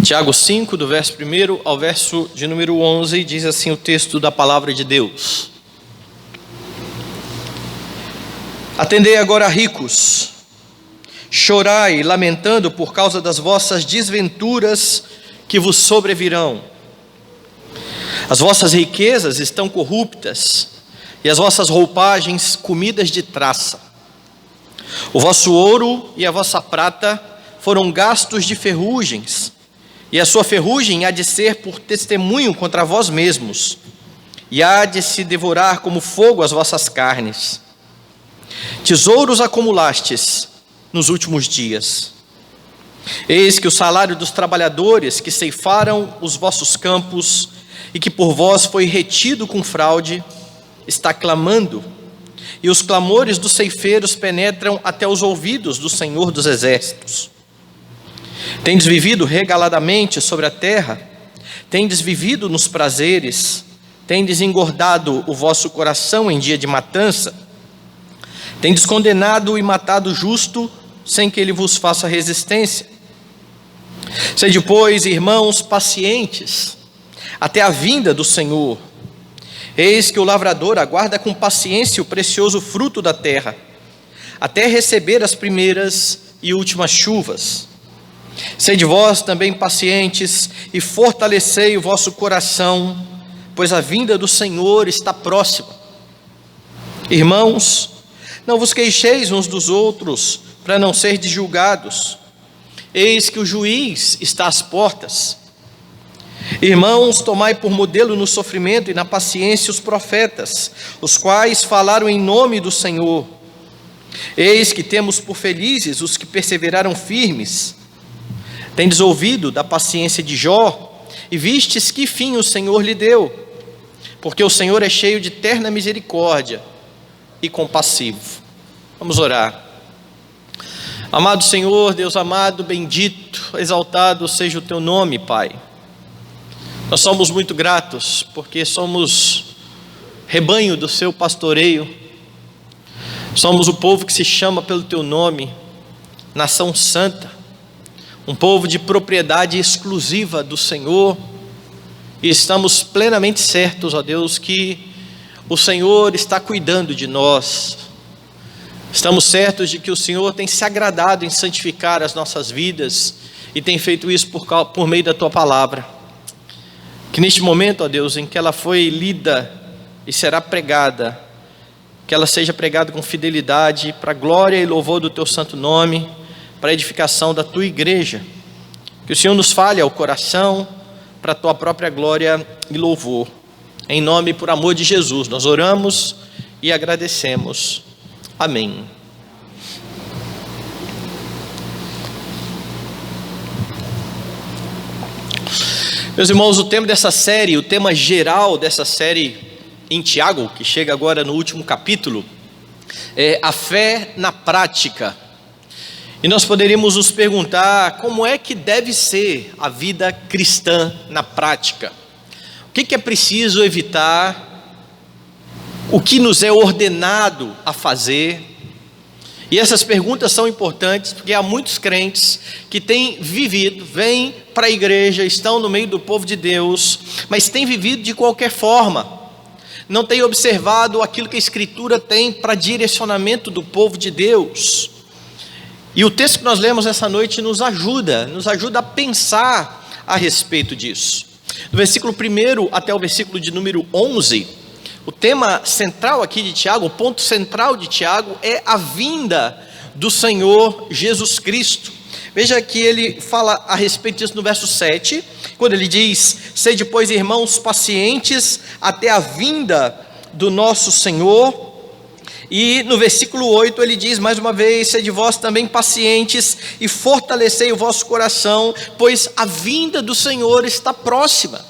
Tiago 5, do verso 1 ao verso de número 11, diz assim o texto da palavra de Deus. Atendei agora, ricos, chorai, lamentando por causa das vossas desventuras que vos sobrevirão. As vossas riquezas estão corruptas, e as vossas roupagens comidas de traça. O vosso ouro e a vossa prata foram gastos de ferrugens, e a sua ferrugem há de ser por testemunho contra vós mesmos, e há de se devorar como fogo as vossas carnes. Tesouros acumulastes nos últimos dias. Eis que o salário dos trabalhadores que ceifaram os vossos campos, e que por vós foi retido com fraude, está clamando, e os clamores dos ceifeiros penetram até os ouvidos do Senhor dos Exércitos. Tendes vivido regaladamente sobre a terra, tendes vivido nos prazeres, tendes engordado o vosso coração em dia de matança, tendes condenado e matado o justo, sem que ele vos faça resistência. Sede, pois, irmãos, pacientes, até a vinda do Senhor. Eis que o lavrador aguarda com paciência o precioso fruto da terra, até receber as primeiras e últimas chuvas. Sede vós também pacientes e fortalecei o vosso coração, pois a vinda do Senhor está próxima. Irmãos, não vos queixeis uns dos outros, para não serdes julgados. Eis que o juiz está às portas. Irmãos, tomai por modelo no sofrimento e na paciência os profetas, os quais falaram em nome do Senhor. Eis que temos por felizes os que perseveraram firmes. Tendes ouvido da paciência de Jó, e vistes que fim o Senhor lhe deu, porque o Senhor é cheio de terna misericórdia e compassivo. Vamos orar. Amado Senhor, Deus amado, bendito, exaltado seja o teu nome, Pai. Nós somos muito gratos, porque somos rebanho do seu pastoreio, somos o povo que se chama pelo teu nome, nação santa, um povo de propriedade exclusiva do Senhor, e estamos plenamente certos, ó Deus, que o Senhor está cuidando de nós. Estamos certos de que o Senhor tem se agradado em santificar as nossas vidas, e tem feito isso por meio da tua palavra. Que neste momento, ó Deus, em que ela foi lida e será pregada, que ela seja pregada com fidelidade, para a glória e louvor do teu santo nome, para a edificação da tua igreja. Que o Senhor nos fale ao coração, para a tua própria glória e louvor. Em nome e por amor de Jesus, nós oramos e agradecemos. Amém. Meus irmãos, o tema dessa série, o tema geral dessa série em Tiago, que chega agora no último capítulo, é a fé na prática. E nós poderíamos nos perguntar como é que deve ser a vida cristã na prática. O que é preciso evitar, o que nos é ordenado a fazer. E essas perguntas são importantes porque há muitos crentes que têm vivido, vêm para a igreja, estão no meio do povo de Deus, mas têm vivido de qualquer forma, não têm observado aquilo que a Escritura tem para direcionamento do povo de Deus. E o texto que nós lemos essa noite nos ajuda a pensar a respeito disso. Do versículo 1 até o versículo de número 11, o tema central aqui de Tiago, o ponto central de Tiago é a vinda do Senhor Jesus Cristo. Veja que ele fala a respeito disso no verso 7, quando ele diz: sede, pois, irmãos, pacientes até a vinda do nosso Senhor. E no versículo 8 ele diz mais uma vez: sede vós também pacientes e fortalecei o vosso coração, pois a vinda do Senhor está próxima.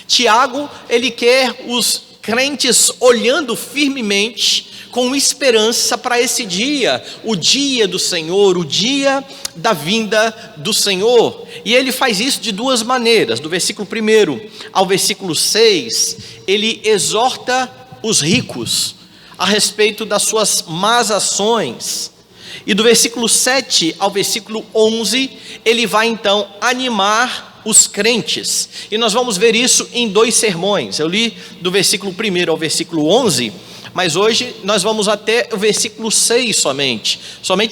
Tiago, ele quer os crentes olhando firmemente, com esperança para esse dia, o dia do Senhor, o dia da vinda do Senhor. E ele faz isso de duas maneiras. Do versículo 1 ao versículo 6, ele exorta os ricos a respeito das suas más ações. E do versículo 7 ao versículo 11, ele vai então animar os crentes. E nós vamos ver isso em 2 sermões. Eu li do versículo 1 ao versículo 11, mas hoje nós vamos até o versículo 6 somente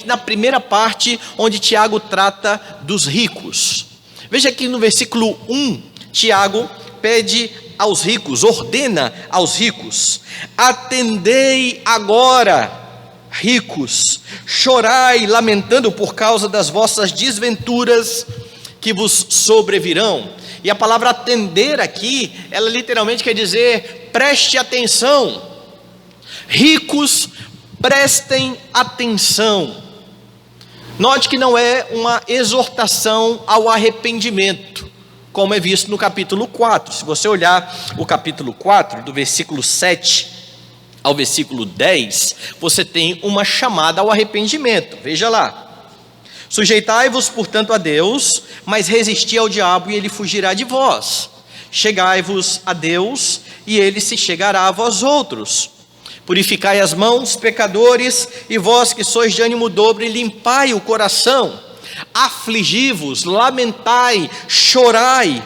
na primeira parte, onde Tiago trata dos ricos. Veja que no versículo 1, Tiago pede aos ricos, ordena aos ricos: atendei agora, ricos, chorai lamentando por causa das vossas desventuras que vos sobrevirão. E a palavra atender aqui, ela literalmente quer dizer: preste atenção. Ricos, prestem atenção. Note que não é uma exortação ao arrependimento, como é visto no capítulo 4. Se você olhar o capítulo 4, do versículo 7 ao versículo 10, você tem uma chamada ao arrependimento. Veja lá: sujeitai-vos, portanto, a Deus, mas resisti ao diabo e ele fugirá de vós. Chegai-vos a Deus e ele se chegará a vós outros. Purificai as mãos, pecadores, e vós que sois de ânimo dobre, limpai o coração. Afligi-vos, lamentai, chorai.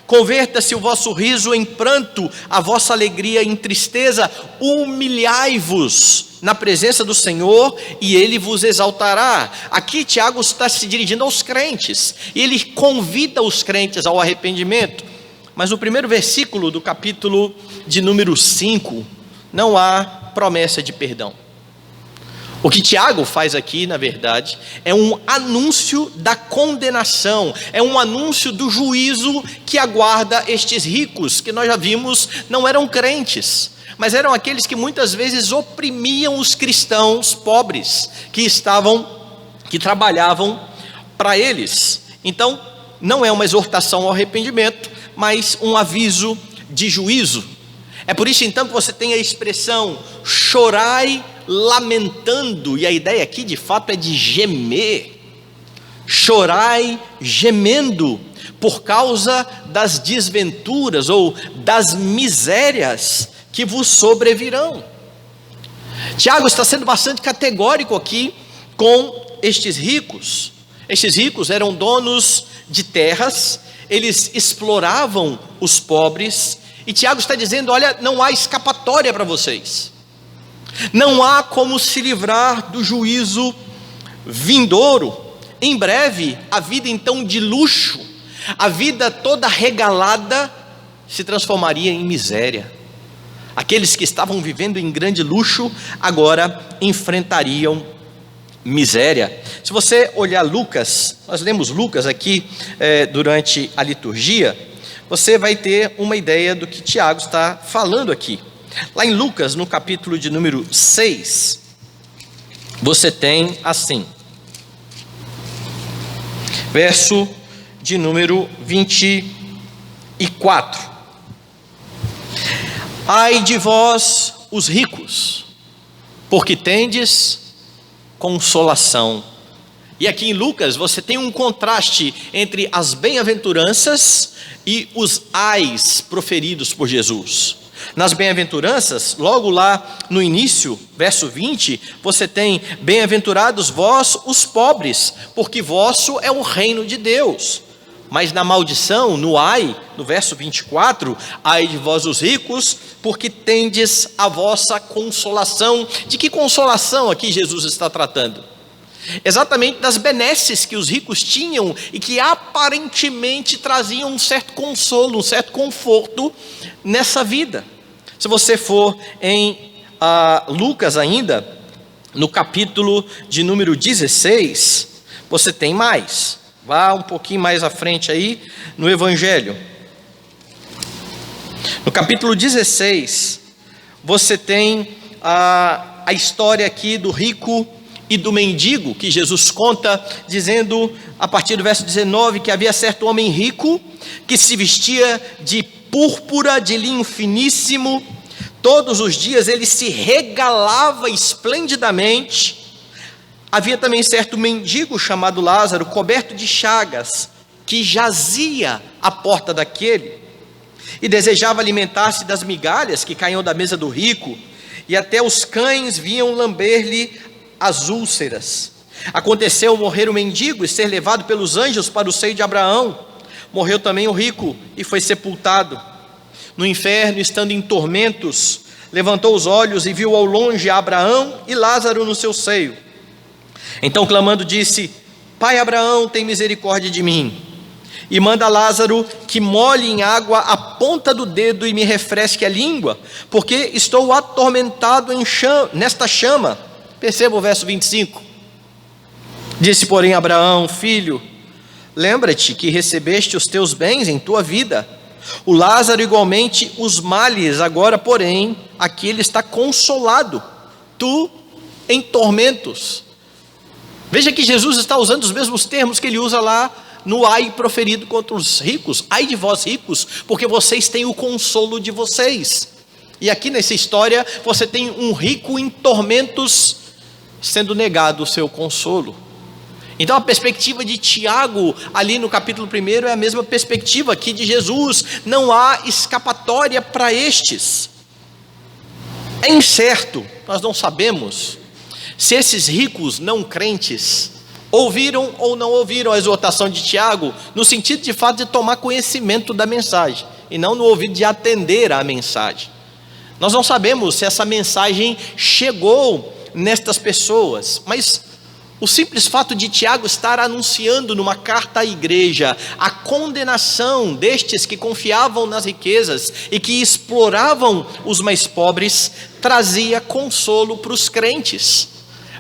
Converta-se o vosso riso em pranto, a vossa alegria em tristeza. Humilhai-vos na presença do Senhor e Ele vos exaltará. Aqui Tiago está se dirigindo aos crentes, e ele convida os crentes ao arrependimento. Mas no primeiro versículo do capítulo de número 5, não há promessa de perdão. O que Tiago faz aqui, na verdade, é um anúncio da condenação, é um anúncio do juízo que aguarda estes ricos, que nós já vimos não eram crentes, mas eram aqueles que muitas vezes oprimiam os cristãos pobres, que trabalhavam para eles. Então, não é uma exortação ao arrependimento, mas um aviso de juízo. É por isso então que você tem a expressão chorai lamentando, e a ideia aqui de fato é de gemer. Chorai gemendo por causa das desventuras ou das misérias que vos sobrevirão. Tiago está sendo bastante categórico aqui com estes ricos. Estes ricos eram donos de terras, eles exploravam os pobres, e Tiago está dizendo: olha, não há escapatória para vocês, não há como se livrar do juízo vindouro. Em breve, a vida então de luxo, a vida toda regalada, se transformaria em miséria. Aqueles que estavam vivendo em grande luxo, agora enfrentariam miséria. Se você olhar Lucas, nós lemos Lucas aqui durante a liturgia, você vai ter uma ideia do que Tiago está falando aqui. Lá em Lucas, no capítulo de número 6, você tem assim, verso de número 24: ai de vós os ricos, porque tendes consolação. E aqui em Lucas você tem um contraste entre as bem-aventuranças e os ais proferidos por Jesus. Nas bem-aventuranças, logo lá no início, verso 20, você tem: bem-aventurados vós os pobres, porque vosso é o reino de Deus. Mas na maldição, no ai, no verso 24, ai de vós os ricos, porque tendes a vossa consolação. De que consolação aqui Jesus está tratando? Exatamente das benesses que os ricos tinham e que aparentemente traziam um certo consolo, um certo conforto nessa vida. Se você for em Lucas ainda, no capítulo de número 16, você tem mais. Vá um pouquinho mais à frente aí, no Evangelho. No capítulo 16, você tem a história aqui do rico e do mendigo, que Jesus conta, dizendo, a partir do verso 19, que havia certo homem rico, que se vestia de púrpura, de linho finíssimo, todos os dias ele se regalava esplendidamente. Havia também certo mendigo chamado Lázaro, coberto de chagas, que jazia à porta daquele, e desejava alimentar-se das migalhas que caíam da mesa do rico, e até os cães vinham lamber-lhe as úlceras. Aconteceu morrer o mendigo e ser levado pelos anjos para o seio de Abraão. morreu também o rico e foi sepultado. No inferno, estando em tormentos, levantou os olhos e viu ao longe Abraão e Lázaro no seu seio. Então, clamando, disse: Pai Abraão, tem misericórdia de mim, e manda Lázaro que molhe em água a ponta do dedo e me refresque a língua, porque estou atormentado nesta chama. Perceba o verso 25. Disse, porém, Abraão: Filho, lembra-te que recebeste os teus bens em tua vida, o Lázaro igualmente os males. Agora, porém, aqui ele está consolado, tu em tormentos. Veja que Jesus está usando os mesmos termos que ele usa lá no ai proferido contra os ricos. Ai de vós ricos, porque vocês têm o consolo de vocês. E aqui nessa história você tem um rico em tormentos sendo negado o seu consolo. Então a perspectiva de Tiago ali no capítulo 1 é a mesma perspectiva aqui de Jesus. Não há escapatória para estes. É incerto, nós não sabemos se esses ricos não crentes ouviram ou não ouviram a exortação de Tiago, no sentido de fato de tomar conhecimento da mensagem, e não no ouvido de atender à mensagem. Nós não sabemos se essa mensagem chegou nestas pessoas, mas o simples fato de Tiago estar anunciando numa carta à igreja a condenação destes que confiavam nas riquezas e que exploravam os mais pobres, trazia consolo para os crentes,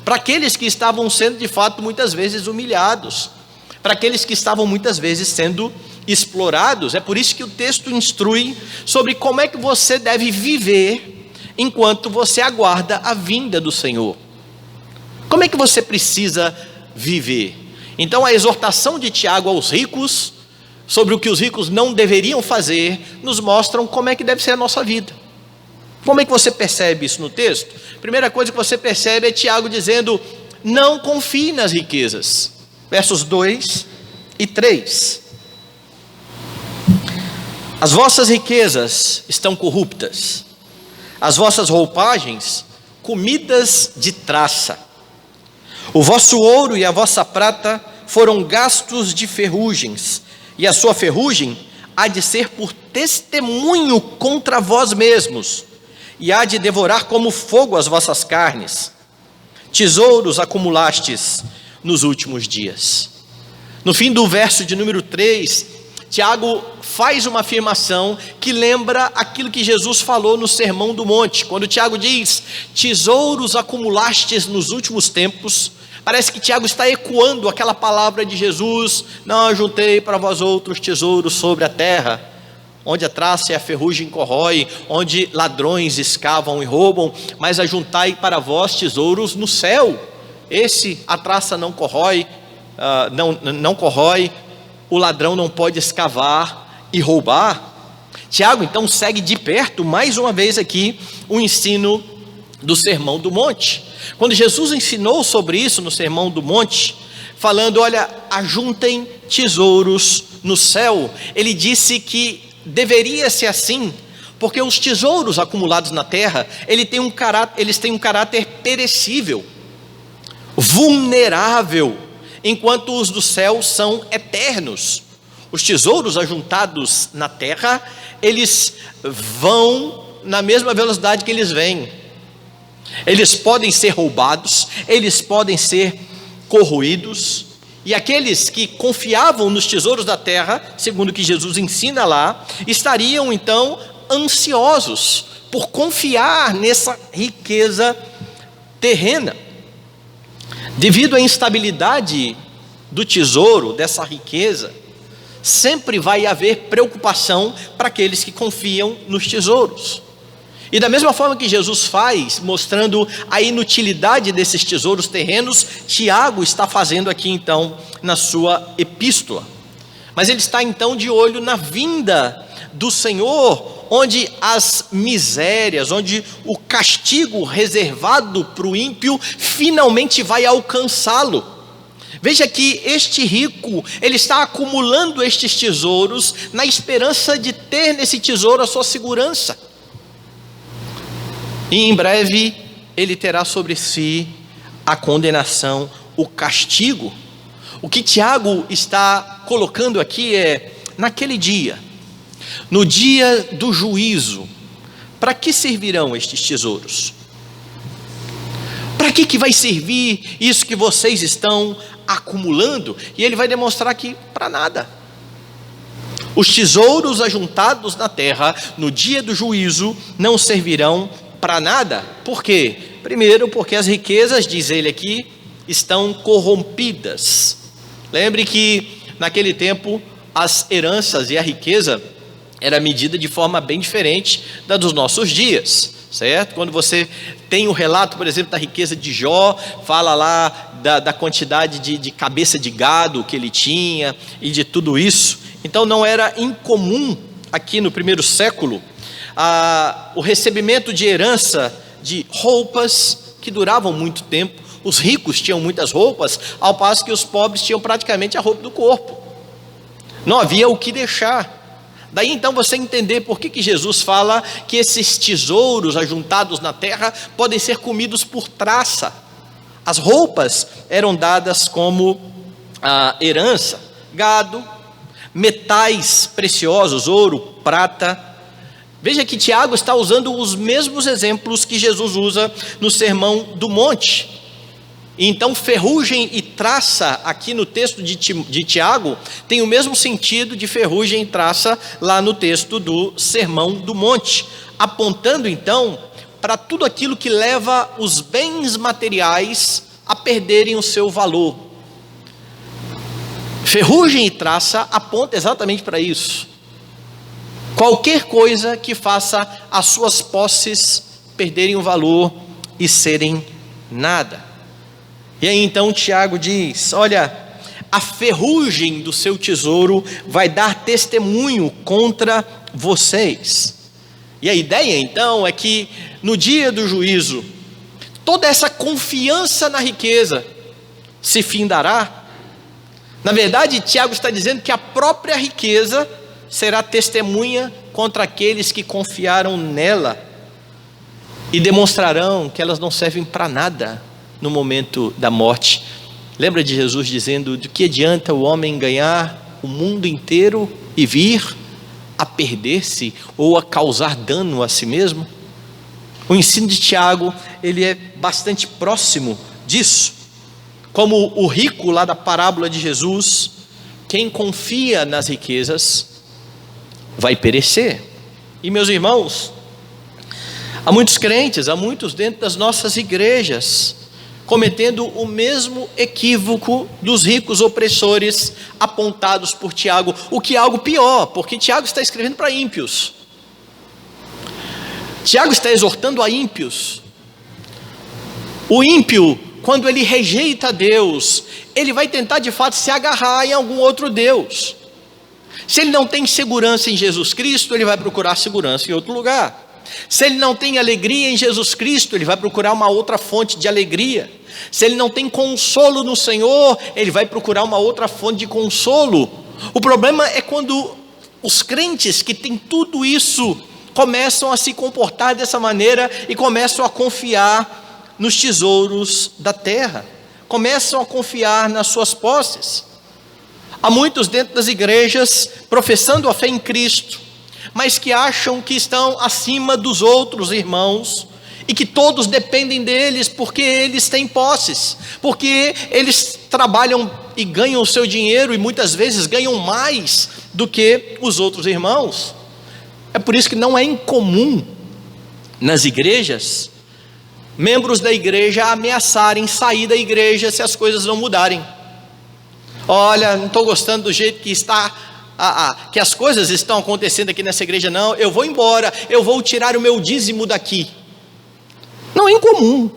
para aqueles que estavam sendo de fato muitas vezes humilhados, para aqueles que estavam muitas vezes sendo explorados. É por isso que o texto instrui sobre como é que você deve viver enquanto você aguarda a vinda do Senhor. Como é que você precisa viver? Então a exortação de Tiago aos ricos, sobre o que os ricos não deveriam fazer, nos mostram como é que deve ser a nossa vida. Como é que você percebe isso no texto? Primeira coisa que você percebe é Tiago dizendo: não confie nas riquezas. Versos 2 e 3. As vossas riquezas estão corruptas, as vossas roupagens comidas de traça. O vosso ouro e a vossa prata foram gastos de ferrugens, e a sua ferrugem há de ser por testemunho contra vós mesmos, e há de devorar como fogo as vossas carnes. Tesouros acumulastes nos últimos dias. No fim do verso de número 3, Tiago faz uma afirmação que lembra aquilo que Jesus falou no Sermão do Monte. Quando Tiago diz: tesouros acumulastes nos últimos tempos, parece que Tiago está ecoando aquela palavra de Jesus: não ajuntei para vós outros tesouros sobre a terra, onde a traça e a ferrugem corrói, onde ladrões escavam e roubam, mas ajuntai para vós tesouros no céu. Esse a traça não corrói, não corrói, o ladrão não pode escavar e roubar. Tiago então segue de perto, mais uma vez aqui, o ensino do Sermão do Monte. Quando Jesus ensinou sobre isso no Sermão do Monte, falando: olha, ajuntem tesouros no céu, ele disse que deveria ser assim, porque os tesouros acumulados na terra, eles têm um caráter perecível, vulnerável, enquanto os do céu são eternos. Os tesouros ajuntados na terra, eles vão na mesma velocidade que eles vêm. Eles podem ser roubados, eles podem ser corroídos, e aqueles que confiavam nos tesouros da terra, segundo o que Jesus ensina lá, estariam então ansiosos por confiar nessa riqueza terrena. Devido à instabilidade do tesouro, dessa riqueza, sempre vai haver preocupação para aqueles que confiam nos tesouros. E da mesma forma que Jesus faz, mostrando a inutilidade desses tesouros terrenos, Tiago está fazendo aqui então na sua epístola. Mas ele está então de olho na vinda do Senhor, onde as misérias, onde o castigo reservado para o ímpio finalmente vai alcançá-lo. Veja que este rico, ele está acumulando estes tesouros na esperança de ter nesse tesouro a sua segurança. E em breve ele terá sobre si a condenação, o castigo. O que Tiago está colocando aqui é: naquele dia, no dia do juízo, para que servirão estes tesouros? Para que vai servir isso que vocês estão acumulando? E ele vai demonstrar que para nada. Os tesouros ajuntados na terra no dia do juízo não servirão para nada. Por quê? Primeiro, porque as riquezas, diz ele aqui, estão corrompidas. Lembre que naquele tempo as heranças e a riqueza era medida de forma bem diferente da dos nossos dias, certo? Quando você tem o relato, por exemplo, da riqueza de Jó, fala lá da quantidade de cabeça de gado que ele tinha e de tudo isso. Então não era incomum aqui no primeiro século o recebimento de herança de roupas que duravam muito tempo. Os ricos tinham muitas roupas, ao passo que os pobres tinham praticamente a roupa do corpo. Não havia o que deixar. Daí então você entender por que Jesus fala que esses tesouros ajuntados na terra podem ser comidos por traça. As roupas eram dadas como herança, gado, metais preciosos, ouro, prata. Veja que Tiago está usando os mesmos exemplos que Jesus usa no Sermão do Monte. Então ferrugem e traça aqui no texto de Tiago tem o mesmo sentido de ferrugem e traça lá no texto do Sermão do Monte, apontando então para tudo aquilo que leva os bens materiais a perderem o seu valor. Ferrugem e traça aponta exatamente para isso. Qualquer coisa que faça as suas posses perderem o valor e serem nada. E aí então Tiago diz: olha, a ferrugem do seu tesouro vai dar testemunho contra vocês. E a ideia então é que no dia do juízo, toda essa confiança na riqueza se findará. Na verdade, Tiago está dizendo que a própria riqueza será testemunha contra aqueles que confiaram nela e demonstrarão que elas não servem para nada no momento da morte. Lembra de Jesus dizendo: de que adianta o homem ganhar o mundo inteiro e vir a perder-se ou a causar dano a si mesmo? O ensino de Tiago, ele é bastante próximo disso. Como o rico lá da parábola de Jesus, quem confia nas riquezas vai perecer. E meus irmãos, há muitos crentes, há muitos dentro das nossas igrejas cometendo o mesmo equívoco dos ricos opressores apontados por Tiago, o que é algo pior, porque Tiago está escrevendo para ímpios. Tiago está exortando a ímpios. O ímpio, quando ele rejeita Deus, ele vai tentar de fato se agarrar em algum outro Deus. Se ele não tem segurança em Jesus Cristo, ele vai procurar segurança em outro lugar. Se ele não tem alegria em Jesus Cristo, ele vai procurar uma outra fonte de alegria. Se ele não tem consolo no Senhor, ele vai procurar uma outra fonte de consolo. O problema é quando os crentes que têm tudo isso começam a se comportar dessa maneira e começam a confiar nos tesouros da terra, começam a confiar nas suas posses. Há muitos dentro das igrejas professando a fé em Cristo, mas que acham que estão acima dos outros irmãos e que todos dependem deles porque eles têm posses, porque eles trabalham e ganham o seu dinheiro e muitas vezes ganham mais do que os outros irmãos. É por isso que não é incomum nas igrejas membros da igreja ameaçarem sair da igreja se as coisas não mudarem. Olha, não estou gostando do jeito que está, que as coisas estão acontecendo aqui nessa igreja, não, eu vou embora, eu vou tirar o meu dízimo daqui. Não é incomum,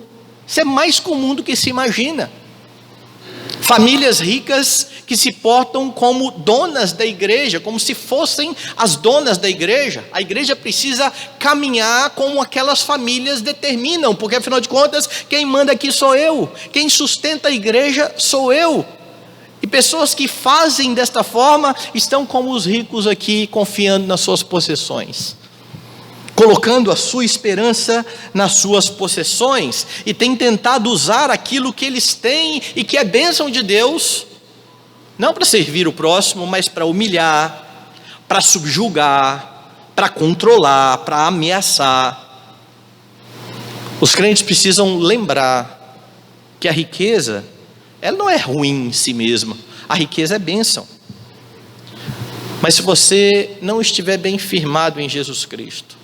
isso é mais comum do que se imagina. Famílias ricas que se portam como donas da igreja, como se fossem as donas da igreja. A igreja precisa caminhar como aquelas famílias determinam, porque afinal de contas, quem manda aqui sou eu, quem sustenta a igreja sou eu. E pessoas que fazem desta forma estão como os ricos aqui, confiando nas suas possessões, colocando a sua esperança nas suas possessões, e têm tentado usar aquilo que eles têm e que é bênção de Deus, não para servir o próximo, mas para humilhar, para subjugar, para controlar, para ameaçar. Os crentes precisam lembrar que a riqueza, ela não é ruim em si mesma. A riqueza é bênção. Mas se você não estiver bem firmado em Jesus Cristo,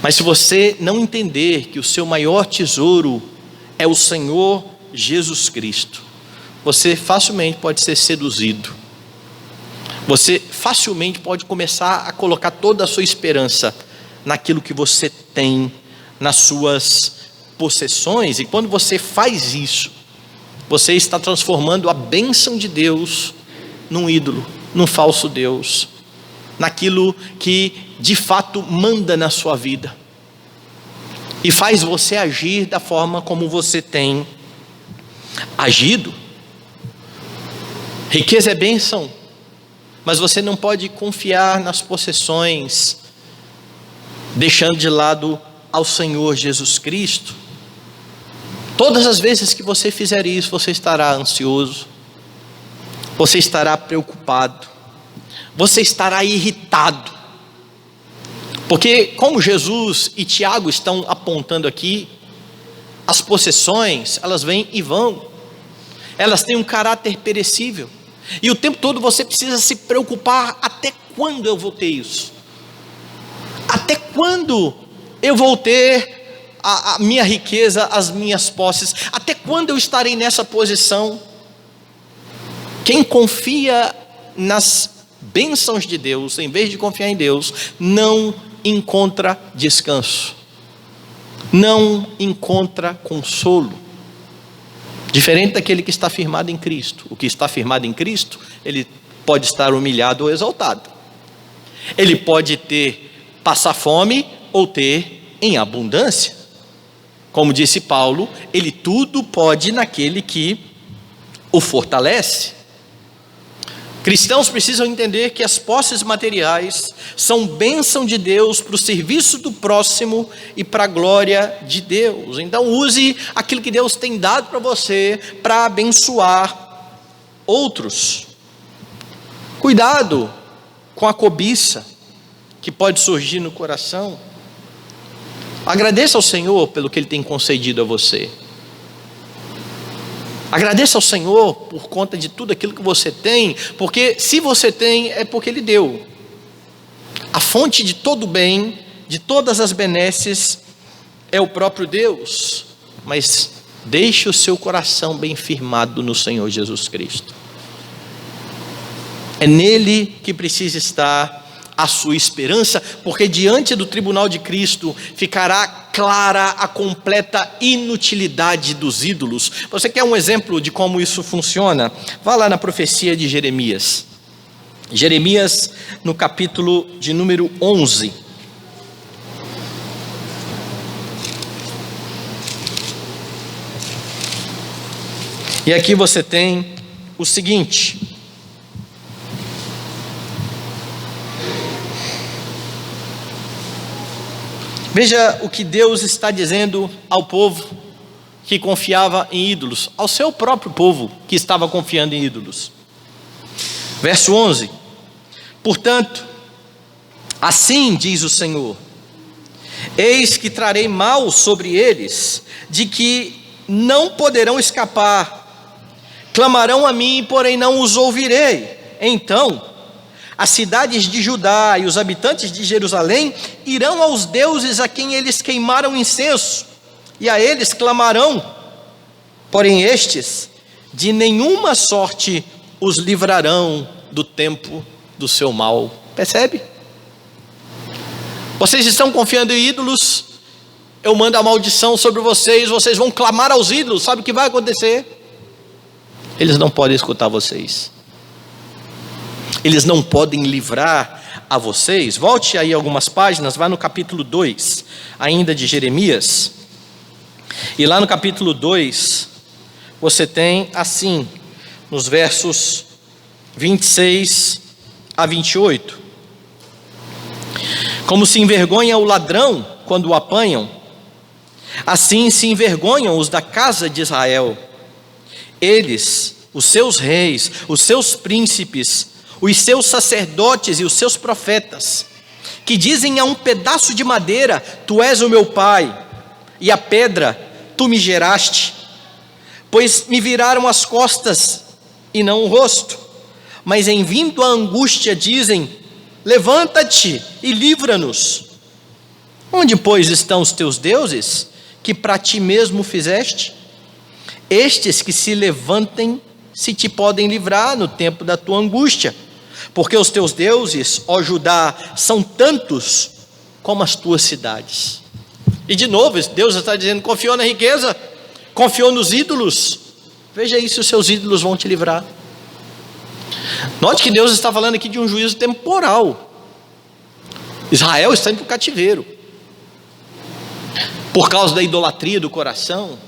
mas se você não entender que o seu maior tesouro é o Senhor Jesus Cristo, você facilmente pode ser seduzido. Você facilmente pode começar a colocar toda a sua esperança naquilo que você tem, nas suas possessões. E quando você faz isso, você está transformando a bênção de Deus num ídolo, num falso Deus, naquilo que de fato manda na sua vida e faz você agir da forma como você tem agido. Riqueza é bênção, mas você não pode confiar nas possessões, deixando de lado ao Senhor Jesus Cristo. Todas as vezes que você fizer isso, você estará ansioso, você estará preocupado, você estará irritado, porque como Jesus e Tiago estão apontando aqui, as possessões, elas vêm e vão, elas têm um caráter perecível, e o tempo todo você precisa se preocupar: até quando eu vou ter isso? Até quando eu vou ter a minha riqueza, as minhas posses? Até quando eu estarei nessa posição? Quem confia nas bênçãos de Deus, em vez de confiar em Deus, não encontra descanso, não encontra consolo. Diferente daquele que está firmado em Cristo. O que está firmado em Cristo, ele pode estar humilhado ou exaltado. Ele pode passar fome ou ter em abundância. Como disse Paulo, ele tudo pode naquele que o fortalece. Cristãos precisam entender que as posses materiais são bênção de Deus para o serviço do próximo e para a glória de Deus. Então use aquilo que Deus tem dado para você para abençoar outros. Cuidado com a cobiça que pode surgir no coração. Agradeça ao Senhor pelo que Ele tem concedido a você. Agradeça ao Senhor por conta de tudo aquilo que você tem, porque se você tem, é porque Ele deu. A fonte de todo bem, de todas as benesses, é o próprio Deus. Mas deixe o seu coração bem firmado no Senhor Jesus Cristo. É nele que precisa estar a sua esperança, porque diante do tribunal de Cristo ficará clara a completa inutilidade dos ídolos. Você quer um exemplo de como isso funciona? Vá lá na profecia de Jeremias. Jeremias, no capítulo de número 11. E aqui você tem o seguinte: veja o que Deus está dizendo ao povo que confiava em ídolos, ao seu próprio povo que estava confiando em ídolos. Verso 11: portanto, assim diz o Senhor, eis que trarei mal sobre eles, de que não poderão escapar, clamarão a mim, porém não os ouvirei. Então as cidades de Judá e os habitantes de Jerusalém irão aos deuses a quem eles queimaram incenso, e a eles clamarão, porém estes de nenhuma sorte os livrarão do tempo do seu mal. Percebe? Vocês estão confiando em ídolos, eu mando a maldição sobre vocês, vocês vão clamar aos ídolos, sabe o que vai acontecer? Eles não podem escutar vocês. Eles não podem livrar a vocês. Volte aí algumas páginas, vá no capítulo 2, ainda de Jeremias. E lá no capítulo 2, você tem assim, nos versos 26 a 28. Como se envergonha o ladrão quando o apanham, assim se envergonham os da casa de Israel. Eles, os seus reis, os seus príncipes, os seus sacerdotes e os seus profetas, que dizem a um pedaço de madeira: tu és o meu pai, e a pedra, tu me geraste. Pois me viraram as costas e não o rosto, mas em vindo a angústia dizem: levanta-te e livra-nos. Onde, pois, estão os teus deuses, que para ti mesmo fizeste? Estes que se levantem, se te podem livrar no tempo da tua angústia, porque os teus deuses, ó Judá, são tantos como as tuas cidades. E de novo, Deus está dizendo: confiou na riqueza, confiou nos ídolos, veja aí se os seus ídolos vão te livrar. Note que Deus está falando aqui de um juízo temporal. Israel está indo para o cativeiro por causa da idolatria do coração,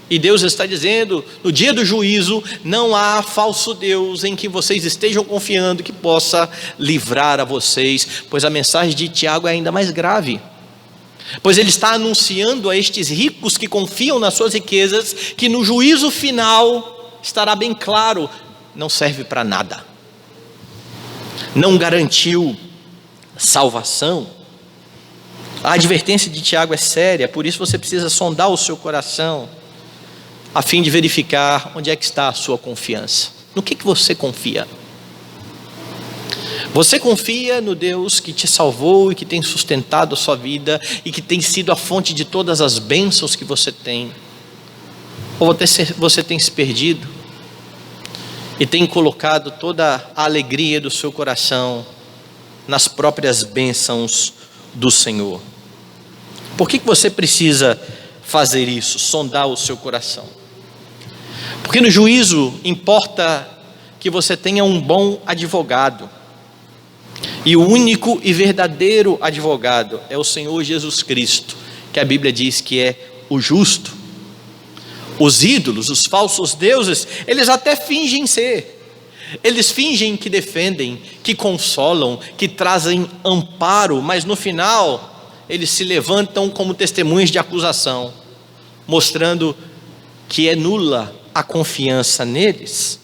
e Deus está dizendo: no dia do juízo não há falso Deus em que vocês estejam confiando que possa livrar a vocês, pois a mensagem de Tiago é ainda mais grave, pois ele está anunciando a estes ricos que confiam nas suas riquezas, que no juízo final estará bem claro: não serve para nada, não garantiu salvação. A advertência de Tiago é séria, por isso você precisa sondar o seu coração, a fim de verificar onde é que está a sua confiança. No que você confia? Você confia no Deus que te salvou e que tem sustentado a sua vida e que tem sido a fonte de todas as bênçãos que você tem? Ou você tem se perdido e tem colocado toda a alegria do seu coração nas próprias bênçãos do Senhor? Por que você precisa fazer isso, sondar o seu coração? Porque no juízo importa que você tenha um bom advogado, e o único e verdadeiro advogado é o Senhor Jesus Cristo, que a Bíblia diz que é o justo. Os ídolos, os falsos deuses, eles até fingem ser, eles fingem que defendem, que consolam, que trazem amparo, mas no final eles se levantam como testemunhas de acusação, mostrando que é nula a confiança neles.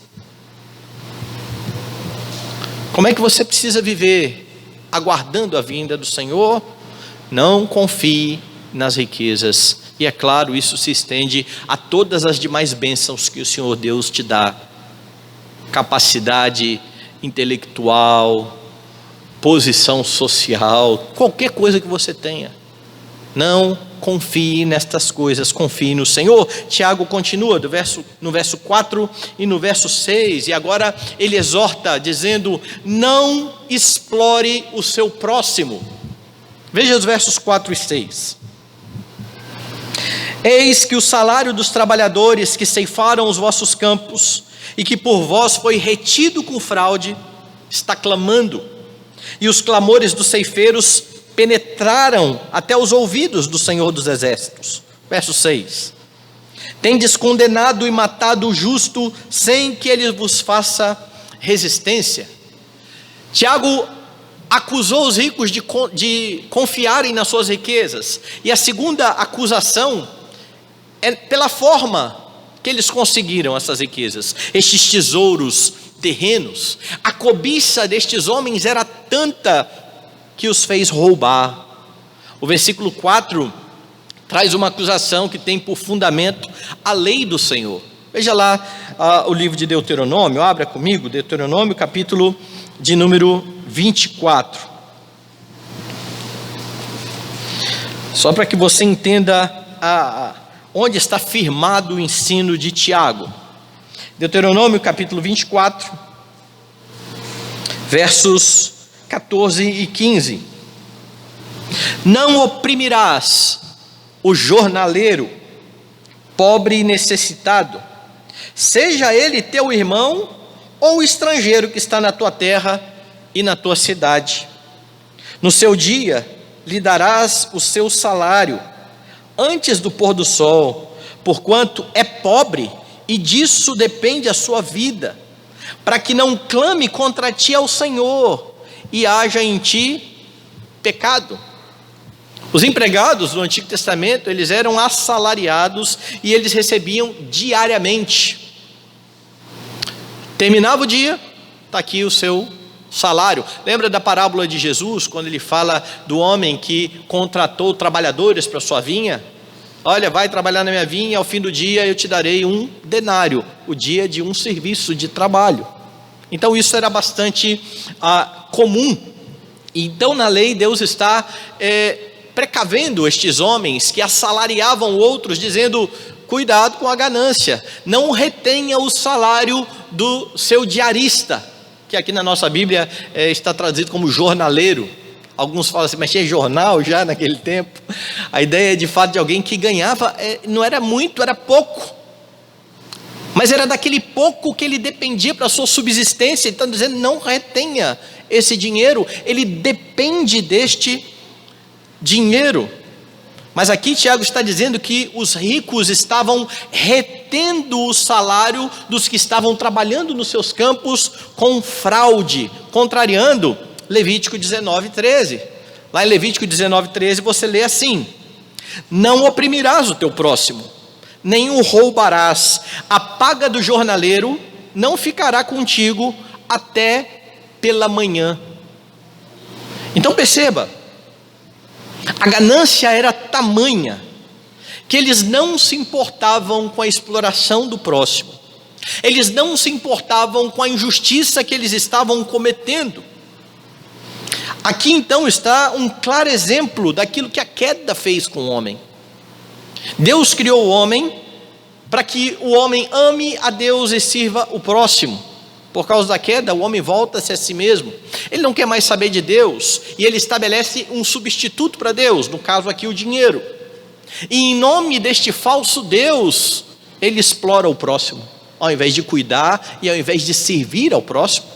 Como é que você precisa viver aguardando a vinda do Senhor? Não confie nas riquezas. E é claro, isso se estende a todas as demais bênçãos que o Senhor Deus te dá: capacidade intelectual, posição social, qualquer coisa que você tenha. Não confie nestas coisas, confie no Senhor. Tiago continua no verso 4 e no verso 6, e agora ele exorta dizendo: não explore o seu próximo. Veja os versos 4 e 6. Eis que o salário dos trabalhadores que ceifaram os vossos campos e que por vós foi retido com fraude, está clamando, e os clamores dos ceifeiros penetraram até os ouvidos do Senhor dos Exércitos. Verso 6. Tendes condenado e matado o justo, sem que ele vos faça resistência. Tiago acusou os ricos de confiarem nas suas riquezas, e a segunda acusação é pela forma que eles conseguiram essas riquezas, estes tesouros terrenos. A cobiça destes homens era tanta que os fez roubar. O versículo 4 traz uma acusação que tem por fundamento a lei do Senhor. Veja lá o livro de Deuteronômio, abra comigo, Deuteronômio capítulo de número 24. Só para que você entenda onde está firmado o ensino de Tiago. Deuteronômio capítulo 24, versos 14 e 15. Não oprimirás o jornaleiro, pobre e necessitado, seja ele teu irmão ou estrangeiro que está na tua terra e na tua cidade. No seu dia lhe darás o seu salário, antes do pôr do sol, porquanto é pobre, e disso depende a sua vida, para que não clame contra ti ao Senhor, e haja em ti pecado. Os empregados do Antigo Testamento, eles eram assalariados, e eles recebiam diariamente. Terminava o dia, está aqui o seu salário. Lembra da parábola de Jesus, quando ele fala do homem que contratou trabalhadores para sua vinha? Olha, vai trabalhar na minha vinha, ao fim do dia eu te darei 1 denário, o dia de um serviço de trabalho. Então isso era bastante comum. Então na lei Deus está precavendo estes homens que assalariavam outros, dizendo: cuidado com a ganância, não retenha o salário do seu diarista, que aqui na nossa Bíblia está traduzido como jornaleiro. Alguns falam assim, mas tinha jornal já naquele tempo. A ideia de fato de alguém que ganhava, não era muito, era pouco, mas era daquele pouco que ele dependia para a sua subsistência. Ele está dizendo: não retenha esse dinheiro, ele depende deste dinheiro. Mas aqui Tiago está dizendo que os ricos estavam retendo o salário dos que estavam trabalhando nos seus campos com fraude, contrariando Levítico 19:13. Lá em Levítico 19:13 você lê assim: não oprimirás o teu próximo, nem o roubarás, a paga do jornaleiro não ficará contigo até pela manhã. Então perceba, a ganância era tamanha que eles não se importavam com a exploração do próximo, eles não se importavam com a injustiça que eles estavam cometendo. Aqui então está um claro exemplo daquilo que a queda fez com o homem. Deus criou o homem para que o homem ame a Deus e sirva o próximo. Por causa da queda, o homem volta-se a si mesmo. Ele não quer mais saber de Deus e ele estabelece um substituto para Deus, no caso aqui o dinheiro. E em nome deste falso Deus, ele explora o próximo, ao invés de cuidar e ao invés de servir ao próximo.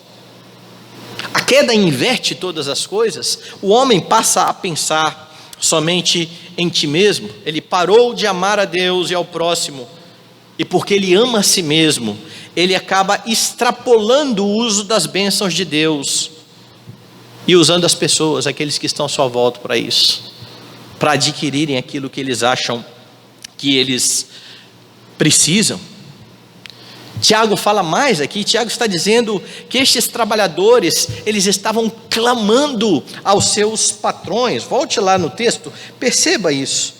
A queda inverte todas as coisas. O homem passa a pensar somente em ti mesmo. Ele parou de amar a Deus e ao próximo, e porque ele ama a si mesmo, ele acaba extrapolando o uso das bênçãos de Deus e usando as pessoas, aqueles que estão à sua volta, para isso, para adquirirem aquilo que eles acham que eles precisam. Tiago fala mais aqui. Tiago está dizendo que estes trabalhadores, eles estavam clamando aos seus patrões. Volte lá no texto, perceba isso.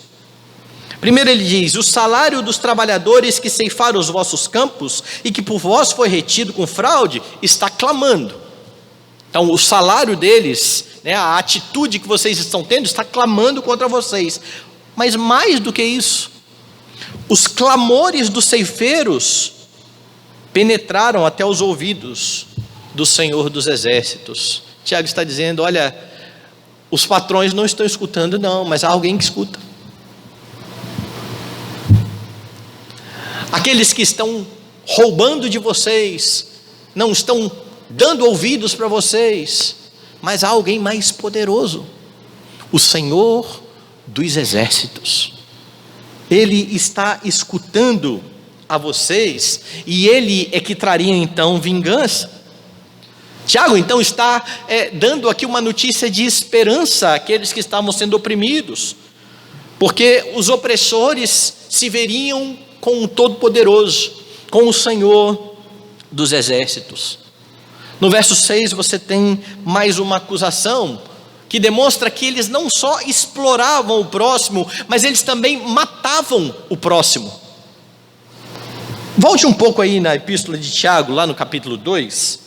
Primeiro ele diz: o salário dos trabalhadores que ceifaram os vossos campos e que por vós foi retido com fraude, está clamando. Então o salário deles, a atitude que vocês estão tendo, está clamando contra vocês. Mas mais do que isso, os clamores dos ceifeiros penetraram até os ouvidos do Senhor dos Exércitos. Tiago está dizendo: olha, os patrões não estão escutando não, mas há alguém que escuta. Aqueles que estão roubando de vocês não estão dando ouvidos para vocês, mas há alguém mais poderoso, o Senhor dos Exércitos. Ele está escutando a vocês, e ele é que traria então vingança. Tiago então está dando aqui uma notícia de esperança àqueles que estavam sendo oprimidos, porque os opressores se veriam com o Todo-Poderoso, com o Senhor dos Exércitos. No verso 6 você tem mais uma acusação que demonstra que eles não só exploravam o próximo, mas eles também matavam o próximo. Volte um pouco aí na epístola de Tiago, lá no capítulo 2,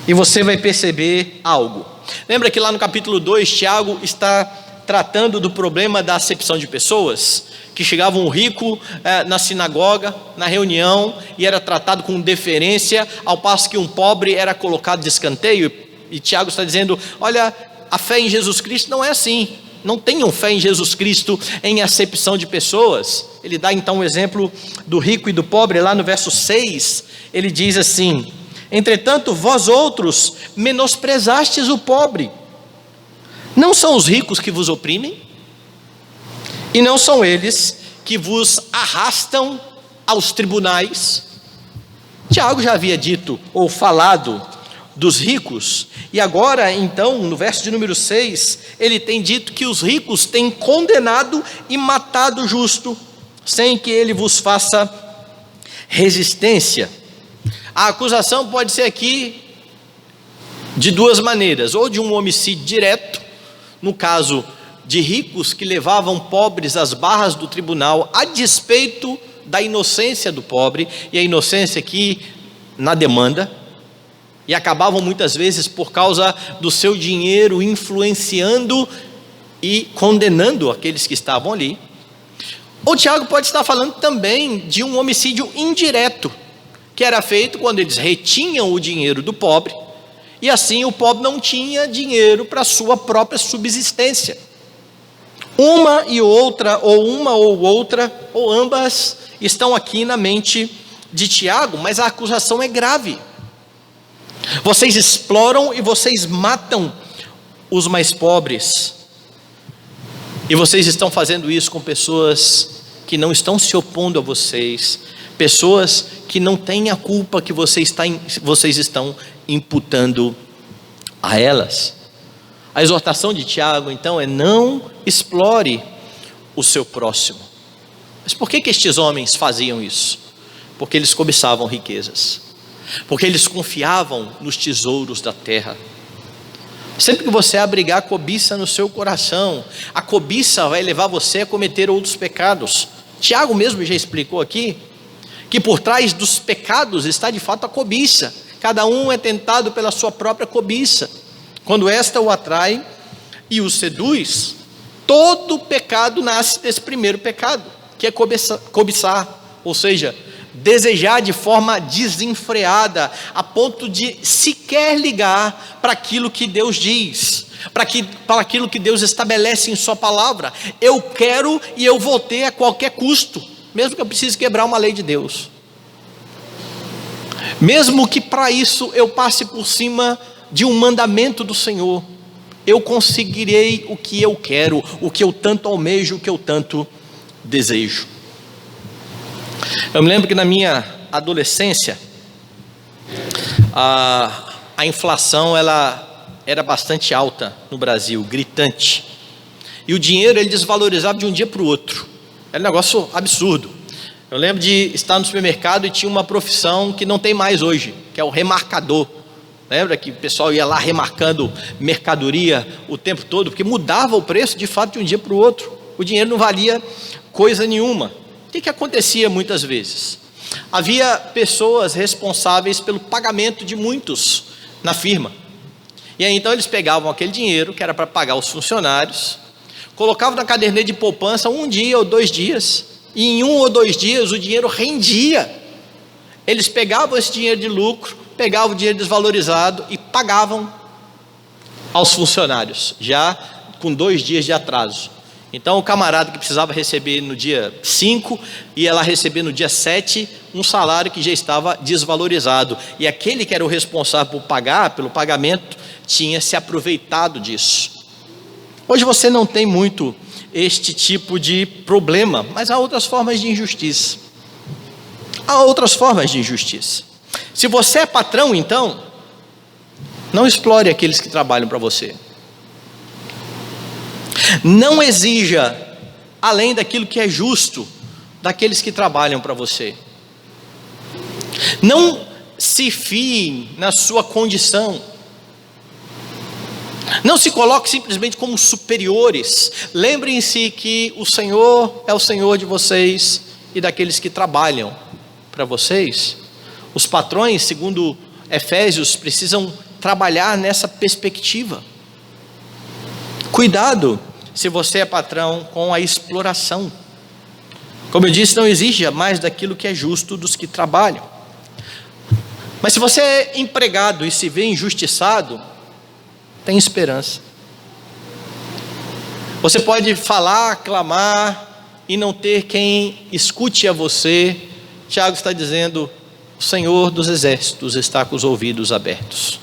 e você vai perceber algo. Lembra que lá no capítulo 2, Tiago está tratando do problema da acepção de pessoas, que chegava um rico na sinagoga, na reunião, e era tratado com deferência, ao passo que um pobre era colocado de escanteio. E Tiago está dizendo: olha, a fé em Jesus Cristo não é assim. Não tenham fé em Jesus Cristo em acepção de pessoas. Ele dá então o exemplo do rico e do pobre. Lá no verso 6, ele diz assim: entretanto, vós outros menosprezastes o pobre. Não são os ricos que vos oprimem? E não são eles que vos arrastam aos tribunais? Tiago já havia dito ou falado dos ricos, e agora então no verso de número 6, ele tem dito que os ricos têm condenado e matado o justo, sem que ele vos faça resistência. A acusação pode ser aqui de duas maneiras: ou de um homicídio direto, no caso de ricos que levavam pobres às barras do tribunal a despeito da inocência do pobre, e a inocência aqui na demanda, e acabavam muitas vezes por causa do seu dinheiro influenciando e condenando aqueles que estavam ali. Ou Tiago pode estar falando também de um homicídio indireto, que era feito quando eles retinham o dinheiro do pobre, e assim o pobre não tinha dinheiro para a sua própria subsistência. Uma ou outra, ou ambas estão aqui na mente de Tiago, mas a acusação é grave. Vocês exploram e vocês matam os mais pobres, e vocês estão fazendo isso com pessoas que não estão se opondo a vocês, pessoas que não têm a culpa que vocês estão imputando a elas. A exortação de Tiago então é: não explore o seu próximo. Mas por que estes homens faziam isso? Porque eles cobiçavam riquezas, porque eles confiavam nos tesouros da terra. Sempre que você abrigar a cobiça no seu coração, a cobiça vai levar você a cometer outros pecados. Tiago mesmo já explicou aqui que por trás dos pecados está de fato a cobiça. Cada um é tentado pela sua própria cobiça. Quando esta o atrai e o seduz, todo pecado nasce desse primeiro pecado, que é cobiçar, ou seja, desejar de forma desenfreada, a ponto de sequer ligar para aquilo que Deus diz, para aquilo que Deus estabelece em sua palavra. Eu quero e eu vou ter a qualquer custo, mesmo que eu precise quebrar uma lei de Deus, mesmo que para isso eu passe por cima de um mandamento do Senhor, eu conseguirei o que eu quero, o que eu tanto almejo, o que eu tanto desejo. Eu me lembro que na minha adolescência, a inflação ela era bastante alta no Brasil, gritante, e o dinheiro ele desvalorizava de um dia para o outro, era um negócio absurdo. Eu lembro de estar no supermercado e tinha uma profissão que não tem mais hoje, que é o remarcador. Lembra que o pessoal ia lá remarcando mercadoria o tempo todo, porque mudava o preço de fato de um dia para o outro, o dinheiro não valia coisa nenhuma. O que acontecia muitas vezes? Havia pessoas responsáveis pelo pagamento de muitos na firma, e aí então eles pegavam aquele dinheiro que era para pagar os funcionários, colocavam na caderneta de poupança um dia ou 2 dias, e em 1 ou 2 dias o dinheiro rendia. Eles pegavam esse dinheiro de lucro, pegavam o dinheiro desvalorizado e pagavam aos funcionários, já com 2 dias de atraso. Então o camarada que precisava receber no dia 5, ia lá receber no dia 7, um salário que já estava desvalorizado, e aquele que era o responsável pelo pagamento, tinha se aproveitado disso. Hoje você não tem muito este tipo de problema, mas há outras formas de injustiça. Há outras formas de injustiça. Se você é patrão, então, não explore aqueles que trabalham para você. Não exija além daquilo que é justo daqueles que trabalham para você. Não se fie na sua condição. Não se coloque simplesmente como superiores. Lembrem-se que o Senhor é o Senhor de vocês e daqueles que trabalham para vocês. Os patrões, segundo Efésios, precisam trabalhar nessa perspectiva. Cuidado se você é patrão com a exploração. Como eu disse, não exija mais daquilo que é justo dos que trabalham. Mas se você é empregado e se vê injustiçado, tem esperança. Você pode falar, clamar e não ter quem escute a você. Tiago está dizendo: o Senhor dos exércitos está com os ouvidos abertos.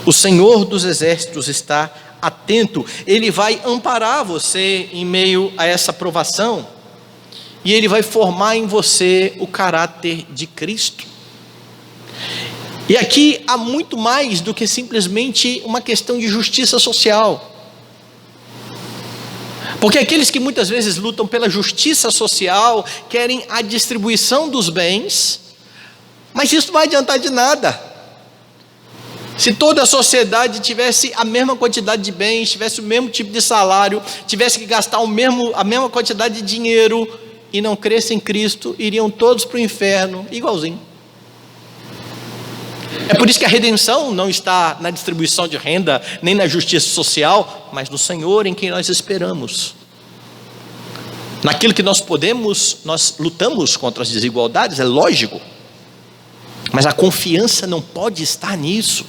O Senhor dos exércitos está atento. Ele vai amparar você em meio a essa provação, e Ele vai formar em você o caráter de Cristo. E aqui há muito mais do que simplesmente uma questão de justiça social. Porque aqueles que muitas vezes lutam pela justiça social querem a distribuição dos bens, mas isso não vai adiantar de nada. Se toda a sociedade tivesse a mesma quantidade de bens, tivesse o mesmo tipo de salário, tivesse que gastar a mesma quantidade de dinheiro e não cresce em Cristo, iriam todos para o inferno, igualzinho. É por isso que a redenção não está na distribuição de renda, nem na justiça social, mas no Senhor em quem nós esperamos. Naquilo que nós podemos, nós lutamos contra as desigualdades, é lógico, mas a confiança não pode estar nisso.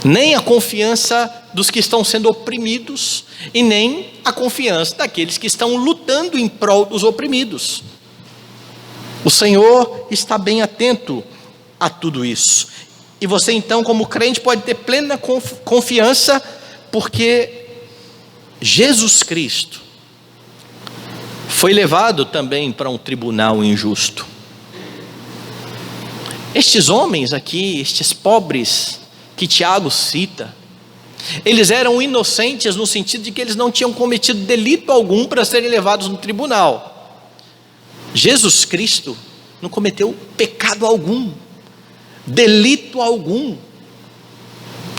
Nem a confiança dos que estão sendo oprimidos, e nem a confiança daqueles que estão lutando em prol dos oprimidos. O Senhor está bem atento a tudo isso, e você então, como crente, pode ter plena confiança, porque Jesus Cristo foi levado também para um tribunal injusto. Estes homens aqui, estes pobres que Tiago cita, eles eram inocentes no sentido de que eles não tinham cometido delito algum para serem levados no tribunal. Jesus Cristo não cometeu pecado algum, delito algum,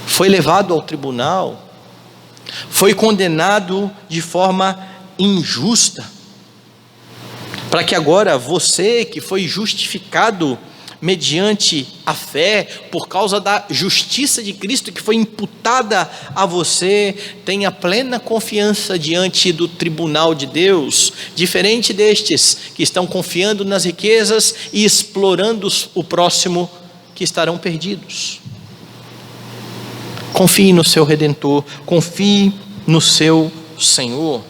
foi levado ao tribunal, foi condenado de forma injusta, para que agora você, que foi justificado mediante a fé, por causa da justiça de Cristo que foi imputada a você, tenha plena confiança diante do tribunal de Deus, diferente destes que estão confiando nas riquezas e explorando o próximo, que estarão perdidos. Confie no seu Redentor, confie no seu Senhor.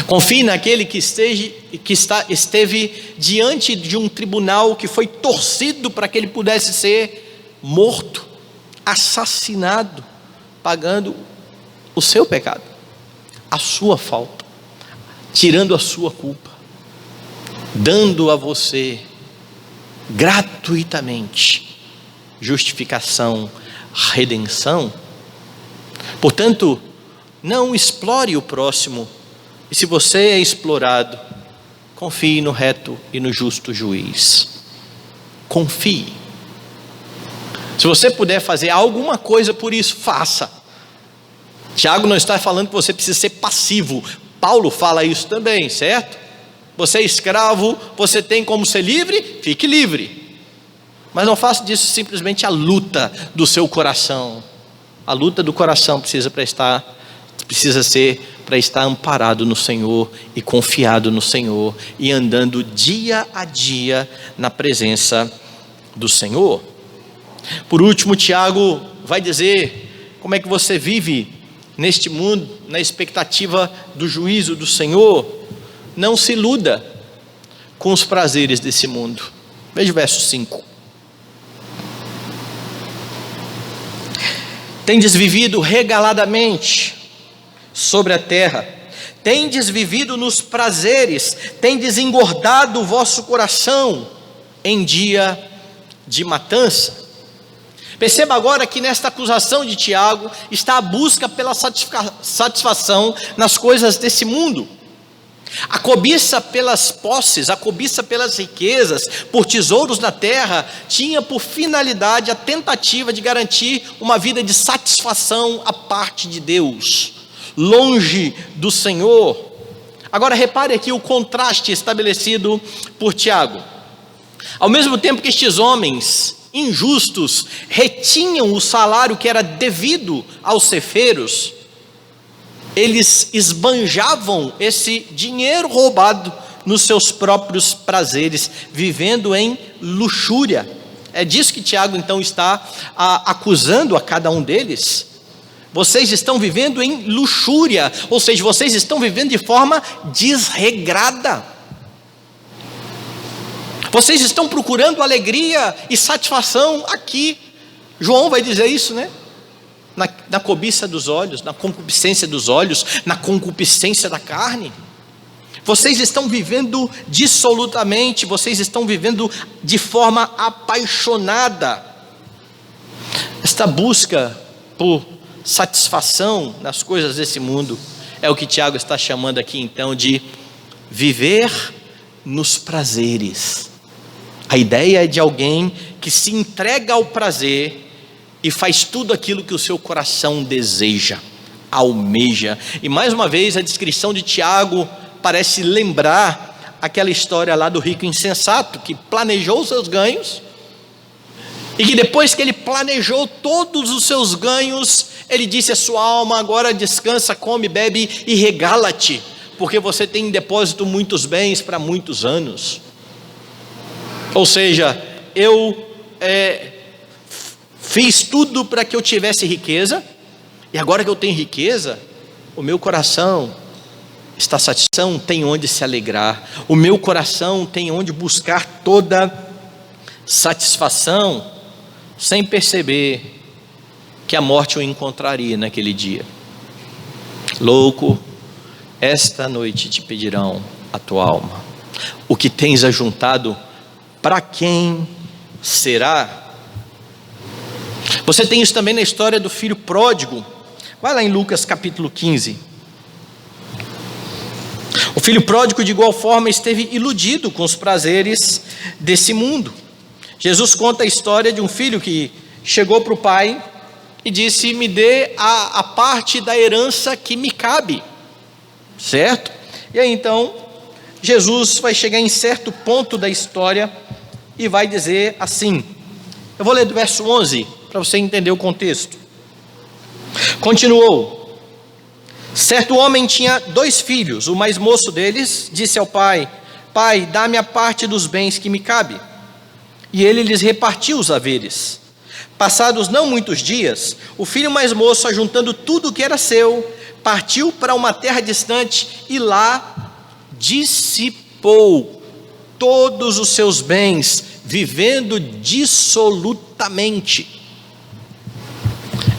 Confie naquele que esteve diante de um tribunal que foi torcido para que ele pudesse ser morto, assassinado, pagando o seu pecado, a sua falta, tirando a sua culpa, dando a você gratuitamente justificação, redenção. Portanto, não explore o próximo. E se você é explorado, confie no reto e no justo juiz. Confie. Se você puder fazer alguma coisa por isso, faça. Tiago não está falando que você precisa ser passivo. Paulo fala isso também, certo? Você é escravo, você tem como ser livre? Fique livre. Mas não faça disso simplesmente a luta do seu coração. A luta do coração precisa ser para estar amparado no Senhor e confiado no Senhor e andando dia a dia na presença do Senhor. Por último, Tiago vai dizer como é que você vive neste mundo, na expectativa do juízo do Senhor. Não se iluda com os prazeres desse mundo. Veja o verso 5. Tendes vivido regaladamente sobre a terra, tendes vivido nos prazeres, tendes engordado o vosso coração em dia de matança. Perceba agora que nesta acusação de Tiago está a busca pela satisfação nas coisas desse mundo. A cobiça pelas posses, a cobiça pelas riquezas, por tesouros na terra, tinha por finalidade a tentativa de garantir uma vida de satisfação à parte de Deus, longe do Senhor. Agora repare aqui o contraste estabelecido por Tiago. Ao mesmo tempo que estes homens injustos retinham o salário que era devido aos cefeiros, eles esbanjavam esse dinheiro roubado nos seus próprios prazeres, vivendo em luxúria. É disso que Tiago então está acusando a cada um deles. Vocês estão vivendo em luxúria, ou seja, vocês estão vivendo de forma desregrada. Vocês estão procurando alegria e satisfação aqui. João vai dizer isso, né? Na cobiça dos olhos, na concupiscência dos olhos, na concupiscência da carne. Vocês estão vivendo dissolutamente, vocês estão vivendo de forma apaixonada. Esta busca por satisfação nas coisas desse mundo é o que Tiago está chamando aqui então de viver nos prazeres. A ideia é de alguém que se entrega ao prazer e faz tudo aquilo que o seu coração deseja, almeja. E mais uma vez a descrição de Tiago parece lembrar aquela história lá do rico insensato, que planejou os seus ganhos, e que depois que ele planejou todos os seus ganhos, ele disse à sua alma: agora descansa, come, bebe e regala-te, porque você tem em depósito muitos bens para muitos anos. Ou seja, eu fiz tudo para que eu tivesse riqueza, e agora que eu tenho riqueza, o meu coração está satisfeito, tem onde se alegrar, o meu coração tem onde buscar toda satisfação, sem perceber que a morte o encontraria naquele dia. Louco, esta noite te pedirão a tua alma. O que tens ajuntado, para quem será? Você tem isso também na história do filho pródigo. Vai lá em Lucas capítulo 15. O filho pródigo de igual forma esteve iludido com os prazeres desse mundo. Jesus conta a história de um filho que chegou para o pai e disse: me dê a parte da herança que me cabe, certo? E aí então Jesus vai chegar em certo ponto da história e vai dizer assim, eu vou ler do verso 11 para você entender o contexto. Continuou: certo homem tinha 2 filhos. O mais moço deles disse ao pai: pai, dá-me a parte dos bens que me cabe. E ele lhes repartiu os haveres. Passados não muitos dias, o filho mais moço, ajuntando tudo o que era seu, partiu para uma terra distante e lá dissipou todos os seus bens, vivendo dissolutamente.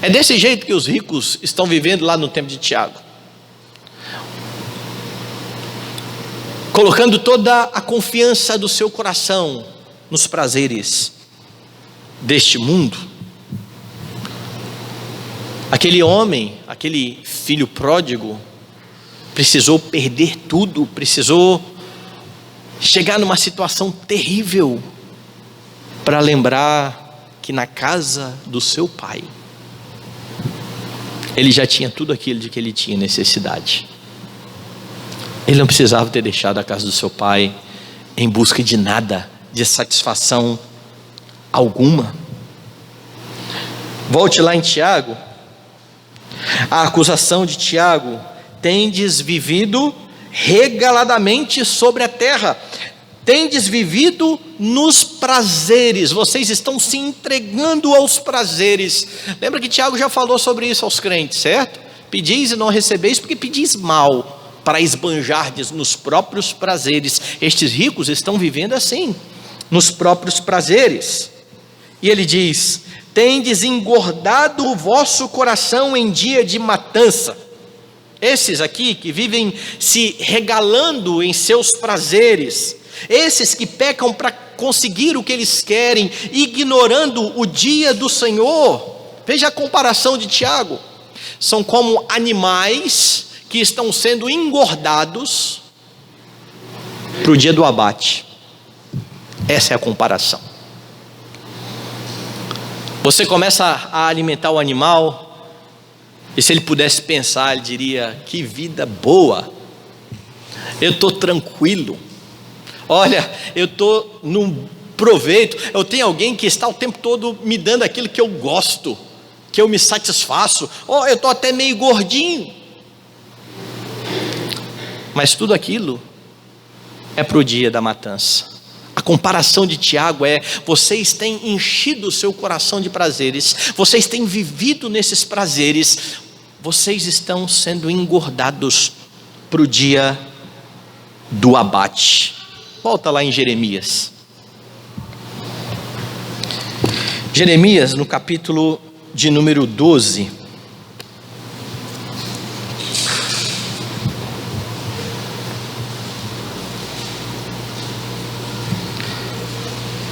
É desse jeito que os ricos estão vivendo lá no tempo de Tiago, colocando toda a confiança do seu coração nos prazeres deste mundo. Aquele homem, aquele filho pródigo, precisou perder tudo, precisou chegar numa situação terrível para lembrar que na casa do seu pai ele já tinha tudo aquilo de que ele tinha necessidade. Ele não precisava ter deixado a casa do seu pai em busca de nada, de satisfação alguma. Volte lá em Tiago. A acusação de Tiago: tendes vivido regaladamente sobre a terra, tendes vivido nos prazeres, vocês estão se entregando aos prazeres. Lembra que Tiago já falou sobre isso aos crentes, certo? Pedis e não recebeis porque pedis mal, para esbanjardes nos próprios prazeres. Estes ricos estão vivendo assim, nos próprios prazeres. E ele diz: tendes engordado o vosso coração em dia de matança. Esses aqui que vivem se regalando em seus prazeres, esses que pecam para conseguir o que eles querem, ignorando o dia do Senhor. Veja a comparação de Tiago: são como animais que estão sendo engordados para o dia do abate. Essa é a comparação. Você começa a alimentar o animal, e se ele pudesse pensar, ele diria: que vida boa, eu estou tranquilo, olha, eu estou num proveito, eu tenho alguém que está o tempo todo me dando aquilo que eu gosto, que eu me satisfaço, eu estou até meio gordinho. Mas tudo aquilo é para o dia da matança. A comparação de Tiago é: vocês têm enchido o seu coração de prazeres, vocês têm vivido nesses prazeres, vocês estão sendo engordados para o dia do abate. Volta lá em Jeremias. Jeremias, no capítulo de número 12.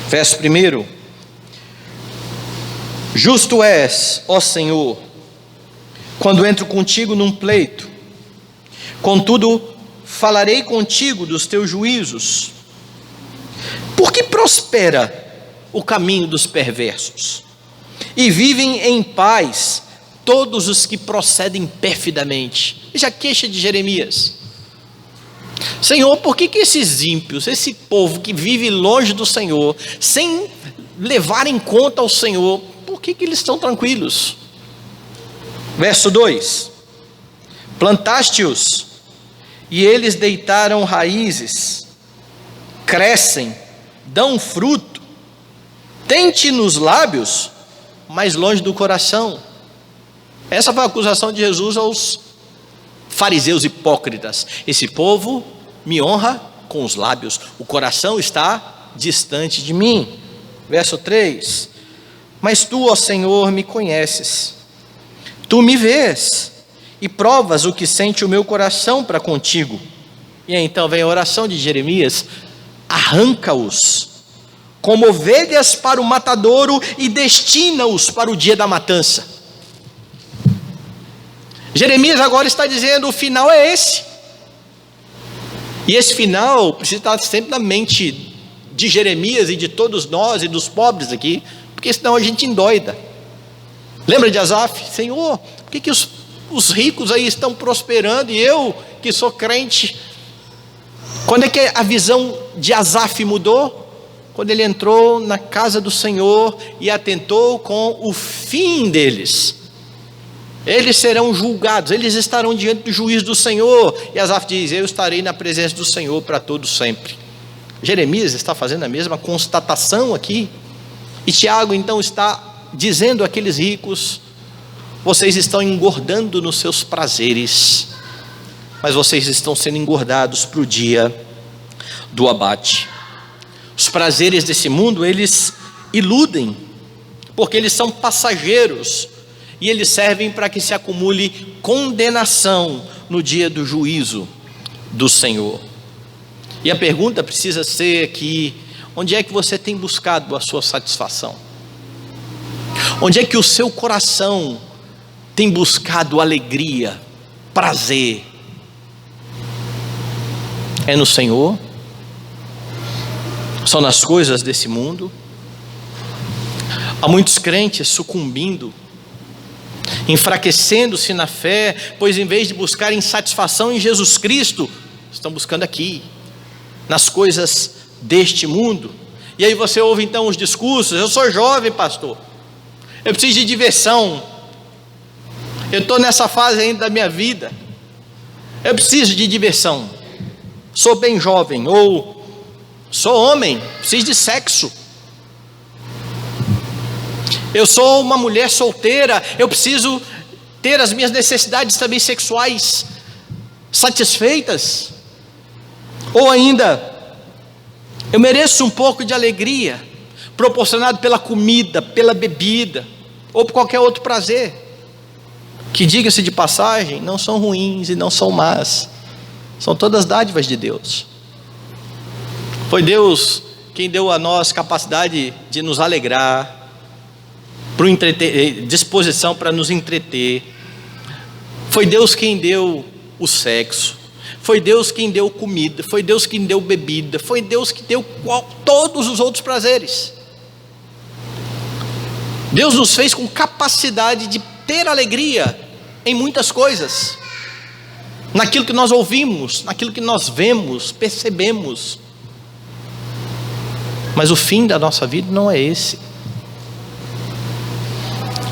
Verso 1: justo és, ó Senhor, quando entro contigo num pleito, contudo falarei contigo dos teus juízos. Por que prospera o caminho dos perversos? e vivem em paz todos os que procedem perfidamente. Veja a queixa de Jeremias: Senhor, por que esses ímpios, esse povo que vive longe do Senhor, sem levar em conta ao Senhor, por que eles estão tranquilos? Verso 2: plantaste-os, e eles deitaram raízes, crescem, dão fruto, tente nos lábios, mas longe do coração. Essa foi a acusação de Jesus aos fariseus hipócritas: esse povo me honra com os lábios, o coração está distante de mim. Verso 3: mas tu, ó Senhor, me conheces, tu me vês e provas o que sente o meu coração para contigo. E aí, então vem a oração de Jeremias: arranca-os como ovelhas para o matadouro e destina-os para o dia da matança. Jeremias agora está dizendo: o final é esse. E esse final precisa estar sempre na mente de Jeremias e de todos nós e dos pobres aqui, porque senão a gente endoida. Lembra de Asaf? Senhor, por que os ricos aí estão prosperando e eu, que sou crente? Quando é que a visão de Asaf mudou? Quando ele entrou na casa do Senhor e atentou com o fim deles. Eles serão julgados, eles estarão diante do juízo do Senhor. E Asaf diz: eu estarei na presença do Senhor para todo sempre. Jeremias está fazendo a mesma constatação aqui. E Tiago então está dizendo àqueles ricos: vocês estão engordando nos seus prazeres, mas vocês estão sendo engordados para o dia do abate. Os prazeres desse mundo, eles iludem, porque eles são passageiros, e eles servem para que se acumule condenação no dia do juízo do Senhor. E a pergunta precisa ser aqui: onde é que você tem buscado a sua satisfação? Onde é que o seu coração tem buscado alegria, prazer? É no Senhor? São nas coisas desse mundo? Há muitos crentes sucumbindo, enfraquecendo-se na fé, pois em vez de buscarem satisfação em Jesus Cristo, estão buscando aqui, nas coisas deste mundo. E aí você ouve então os discursos: eu sou jovem, pastor, eu preciso de diversão, eu estou nessa fase ainda da minha vida, eu preciso de diversão, sou bem jovem, ou sou homem, preciso de sexo, eu sou uma mulher solteira, eu preciso ter as minhas necessidades também sexuais satisfeitas. Ou ainda, eu mereço um pouco de alegria, proporcionado pela comida, pela bebida, ou por qualquer outro prazer, que, diga-se de passagem, não são ruins e não são más, são todas dádivas de Deus. Foi Deus quem deu a nós capacidade de nos alegrar, disposição para nos entreter. Foi Deus quem deu o sexo, foi Deus quem deu comida, foi Deus quem deu bebida, foi Deus que deu todos os outros prazeres. Deus nos fez com capacidade de ter alegria em muitas coisas, naquilo que nós ouvimos, naquilo que nós vemos, percebemos. Mas o fim da nossa vida não é esse.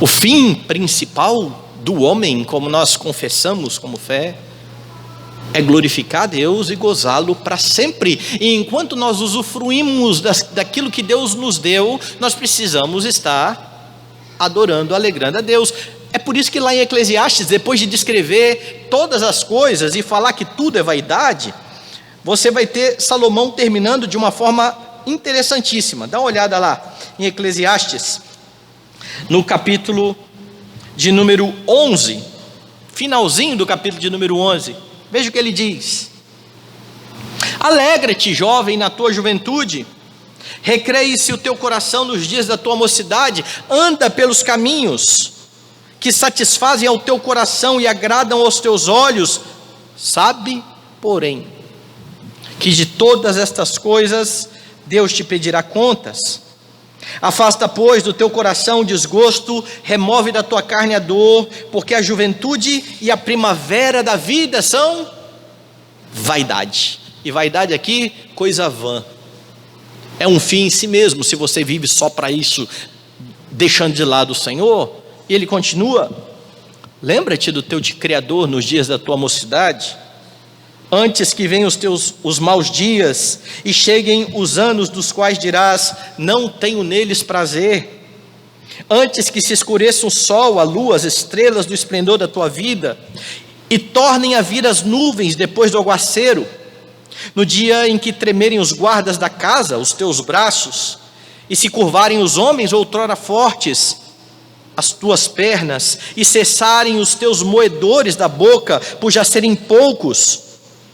O fim principal do homem, como nós confessamos como fé, é glorificar a Deus e gozá-lo para sempre. E enquanto nós usufruímos daquilo que Deus nos deu, nós precisamos estar adorando, alegrando a Deus. É por isso que lá em Eclesiastes, depois de descrever todas as coisas e falar que tudo é vaidade, você vai ter Salomão terminando de uma forma interessantíssima. Dá uma olhada lá em Eclesiastes, no capítulo de número 11, finalzinho do capítulo de número 11. Veja o que ele diz: alegra-te, jovem, na tua juventude, recreie-se o teu coração nos dias da tua mocidade, anda pelos caminhos que satisfazem ao teu coração e agradam aos teus olhos. Sabe, porém, que de todas estas coisas Deus te pedirá contas. Afasta, pois, do teu coração o desgosto, remove da tua carne a dor, porque a juventude e a primavera da vida são vaidade. E vaidade aqui, coisa vã. É um fim em si mesmo, se você vive só para isso, deixando de lado o Senhor. E ele continua: lembra-te do teu Criador nos dias da tua mocidade, antes que venham os maus dias e cheguem os anos dos quais dirás: não tenho neles prazer. Antes que se escureça o sol, a lua, as estrelas do esplendor da tua vida, e tornem a vir as nuvens depois do aguaceiro, no dia em que tremerem os guardas da casa, os teus braços, e se curvarem os homens outrora fortes, as tuas pernas, e cessarem os teus moedores da boca, por já serem poucos,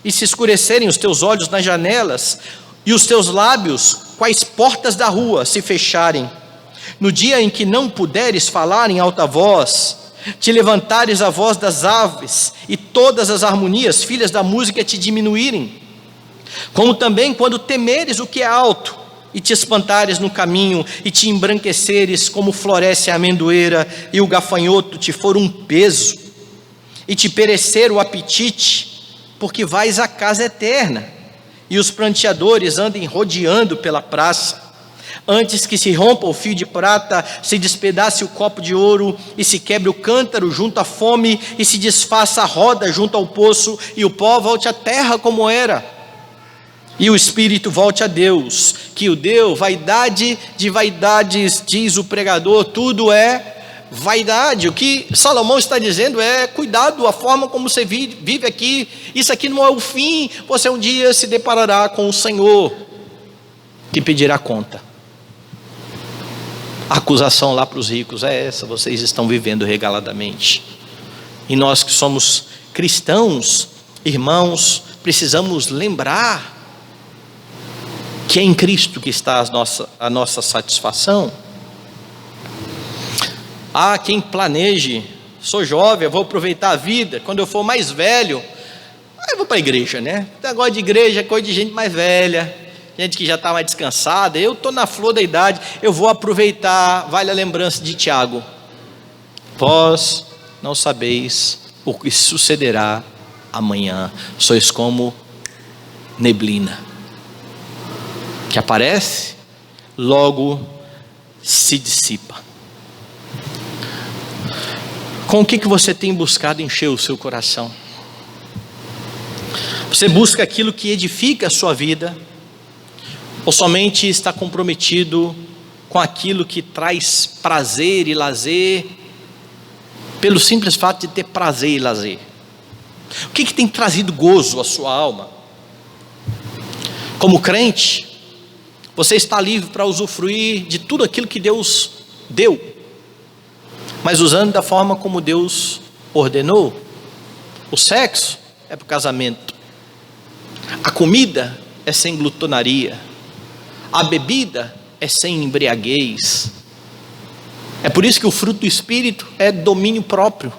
e se escurecerem os teus olhos nas janelas, e os teus lábios, quais portas da rua, se fecharem, no dia em que não puderes falar em alta voz, te levantares a voz das aves, e todas as harmonias, filhas da música, te diminuírem, como também quando temeres o que é alto, e te espantares no caminho, e te embranqueceres como floresce a amendoeira, e o gafanhoto te for um peso, e te perecer o apetite, porque vais à casa eterna, e os pranteadores andem rodeando pela praça, antes que se rompa o fio de prata, se despedace o copo de ouro, e se quebre o cântaro junto à fome, e se desfaça a roda junto ao poço, e o pó volte à terra como era, e o espírito volte a Deus, que o deu. Vaidade de vaidades, diz o pregador, tudo é vaidade. O que Salomão está dizendo é: cuidado a forma como você vive aqui, isso aqui não é o fim, você um dia se deparará com o Senhor, que pedirá conta. A acusação lá para os ricos é essa: vocês estão vivendo regaladamente. E nós que somos cristãos, irmãos, precisamos lembrar que é em Cristo que está a nossa satisfação. Há quem planeje: sou jovem, eu vou aproveitar a vida, quando eu for mais velho, aí eu vou para a igreja, né? Negócio de igreja é coisa de gente mais velha, gente que já está mais descansada. Eu estou na flor da idade, eu vou aproveitar. Vale a lembrança de Tiago: vós não sabeis o que sucederá amanhã, sois como neblina, que aparece, logo se dissipa. Com o que você tem buscado encher o seu coração? Você busca aquilo que edifica a sua vida, ou somente está comprometido com aquilo que traz prazer e lazer, pelo simples fato de ter prazer e lazer? O que tem trazido gozo à sua alma? Como crente, você está livre para usufruir de tudo aquilo que Deus deu, mas usando da forma como Deus ordenou. O sexo é para o casamento, a comida é sem glutonaria, a bebida é sem embriaguez. É por isso que o fruto do Espírito é domínio próprio.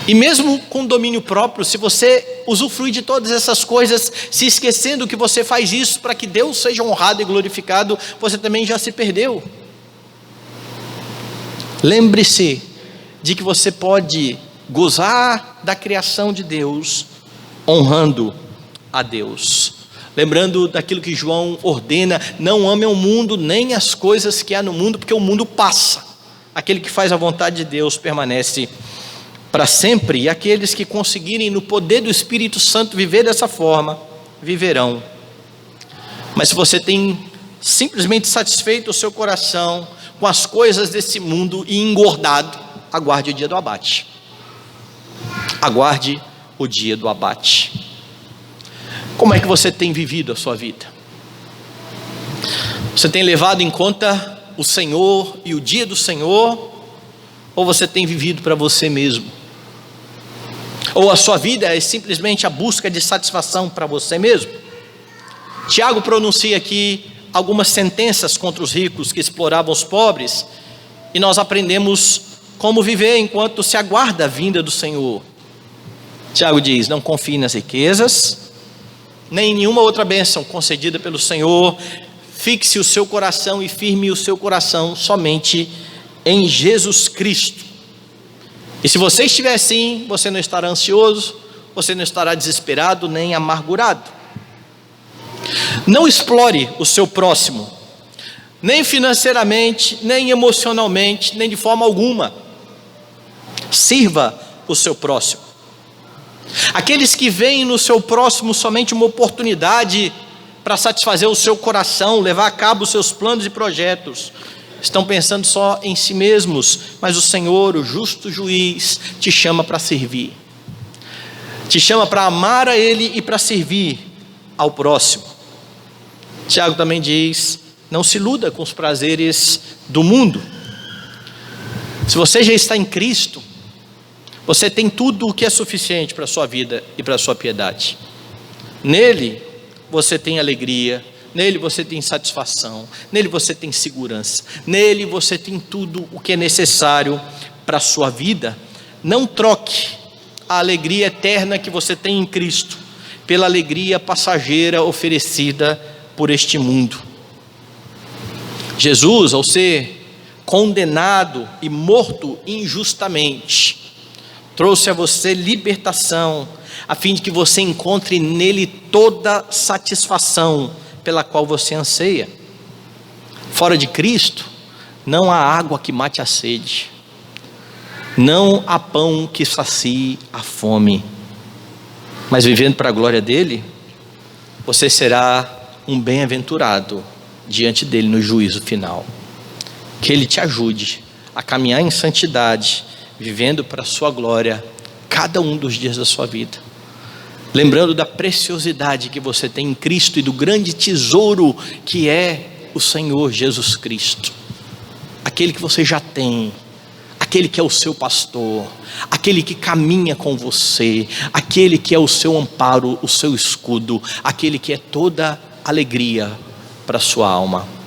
E mesmo com domínio próprio, se você usufruir de todas essas coisas, se esquecendo que você faz isso para que Deus seja honrado e glorificado, você também já se perdeu. Lembre-se de que você pode gozar da criação de Deus, honrando a Deus. Lembrando daquilo que João ordena: não ame o mundo, nem as coisas que há no mundo, porque o mundo passa. Aquele que faz a vontade de Deus permanece para sempre, e aqueles que conseguirem no poder do Espírito Santo viver dessa forma, viverão. Mas se você tem simplesmente satisfeito o seu coração com as coisas desse mundo e engordado, aguarde o dia do abate. Aguarde o dia do abate. Como é que você tem vivido a sua vida? Você tem levado em conta o Senhor e o dia do Senhor, ou você tem vivido para você mesmo? Ou a sua vida é simplesmente a busca de satisfação para você mesmo? Tiago pronuncia aqui algumas sentenças contra os ricos que exploravam os pobres, e nós aprendemos como viver enquanto se aguarda a vinda do Senhor. Tiago diz: não confie nas riquezas, nem em nenhuma outra bênção concedida pelo Senhor. fixe o seu coração e firme o seu coração somente em Jesus Cristo. E se você estiver assim, você não estará ansioso, você não estará desesperado nem amargurado. Não explore o seu próximo, nem financeiramente, nem emocionalmente, nem de forma alguma. Sirva o seu próximo. Aqueles que veem no seu próximo somente uma oportunidade para satisfazer o seu coração, levar a cabo os seus planos e projetos, estão pensando só em si mesmos, mas o Senhor, o justo juiz, te chama para servir, te chama para amar a Ele e para servir ao próximo. Tiago também diz: não se iluda com os prazeres do mundo. Se você já está em Cristo, você tem tudo o que é suficiente para a sua vida e para a sua piedade. Nele você tem alegria, nele você tem satisfação, nele você tem segurança, nele você tem tudo o que é necessário para a sua vida. Não troque a alegria eterna que você tem em Cristo pela alegria passageira oferecida por este mundo. Jesus, ao ser condenado e morto injustamente, trouxe a você libertação, a fim de que você encontre nele toda satisfação pela qual você anseia. Fora de Cristo, não há água que mate a sede, não há pão que sacie a fome, mas vivendo para a glória dele, você será um bem-aventurado diante dele no juízo final. Que ele te ajude a caminhar em santidade, vivendo para a sua glória cada um dos dias da sua vida, lembrando da preciosidade que você tem em Cristo e do grande tesouro que é o Senhor Jesus Cristo, aquele que você já tem, aquele que é o seu pastor, aquele que caminha com você, aquele que é o seu amparo, o seu escudo, aquele que é toda alegria para a sua alma.